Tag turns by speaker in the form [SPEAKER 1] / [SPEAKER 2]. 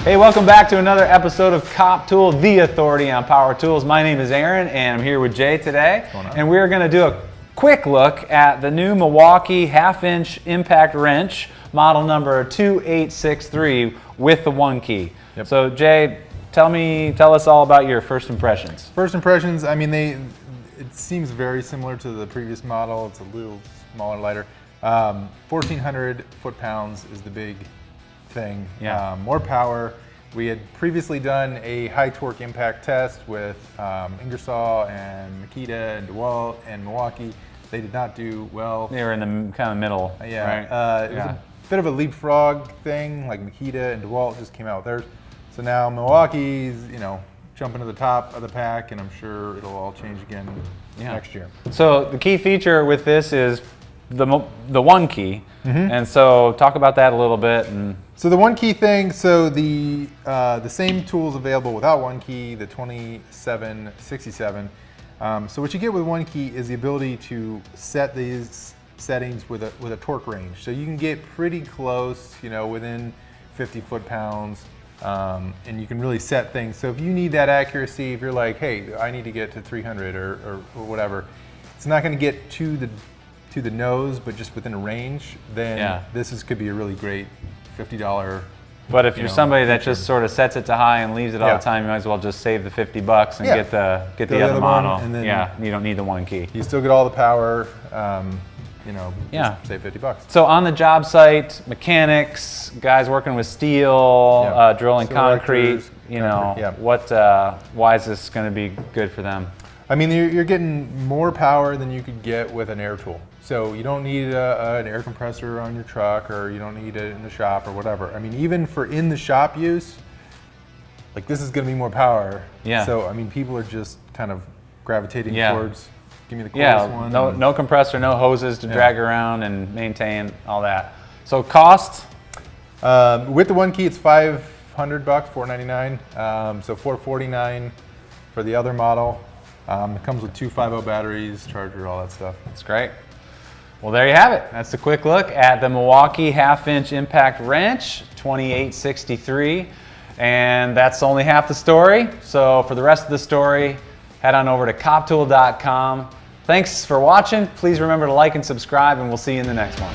[SPEAKER 1] Hey, welcome back to another episode of Cop Tool, the authority on power tools. My name is Aaron, and I'm here with Jay today. And we're going to do a quick look at the new Milwaukee half-inch impact wrench, model number 2863 with the 1 key. Yep. So, Jay, tell us all about your first impressions.
[SPEAKER 2] First impressions, I mean, it seems very similar to the previous model. It's a little smaller, lighter. 1,400 foot-pounds is the big thing.
[SPEAKER 1] Yeah.
[SPEAKER 2] More power. We had previously done a high torque impact test with Ingersoll and Makita and DeWalt and Milwaukee. They did not do well.
[SPEAKER 1] They were in the kind of middle,
[SPEAKER 2] yeah.
[SPEAKER 1] Right?
[SPEAKER 2] It was a bit of a leapfrog thing, like Makita and DeWalt just came out with theirs. So now Milwaukee's, jumping to the top of the pack, and I'm sure it'll all change again next year.
[SPEAKER 1] So the key feature with this is the 1 key. And so talk about that a little bit.
[SPEAKER 2] So the 1 key thing, so the same tools available without 1 key, the 2767. So what you get with 1 key is the ability to set these settings with a torque range. So you can get pretty close, within 50 foot-pounds, and you can really set things. So if you need that accuracy, if you're like, hey, I need to get to 300 or whatever, it's not going to get to the nose, but just within a range, then this could be a really great $50.
[SPEAKER 1] But if you're somebody that just sort of sets it to high and leaves it all the time, you might as well just save the $50 and get the other model. And then you don't need the 1 key.
[SPEAKER 2] You still get all the power. Just save $50.
[SPEAKER 1] So on the job site, mechanics, guys working with steel, drilling concrete. Why is this going to be good for them?
[SPEAKER 2] I mean, you're getting more power than you could get with an air tool. So you don't need an air compressor on your truck, or you don't need it in the shop or whatever. I mean, even for in the shop use, like, this is going to be more power. Yeah. So I mean, people are just kind of gravitating towards, give me the coolest one.
[SPEAKER 1] No compressor, no hoses to drag around and maintain all that. So cost?
[SPEAKER 2] With the 1 key, it's $500, $499. So $449 for the other model. It comes with 2 5.0 batteries, charger, all that stuff.
[SPEAKER 1] That's great. Well, there you have it. That's a quick look at the Milwaukee half-inch impact wrench, 2863. And that's only half the story. So for the rest of the story, head on over to coptool.com. Thanks for watching. Please remember to like and subscribe, and we'll see you in the next one.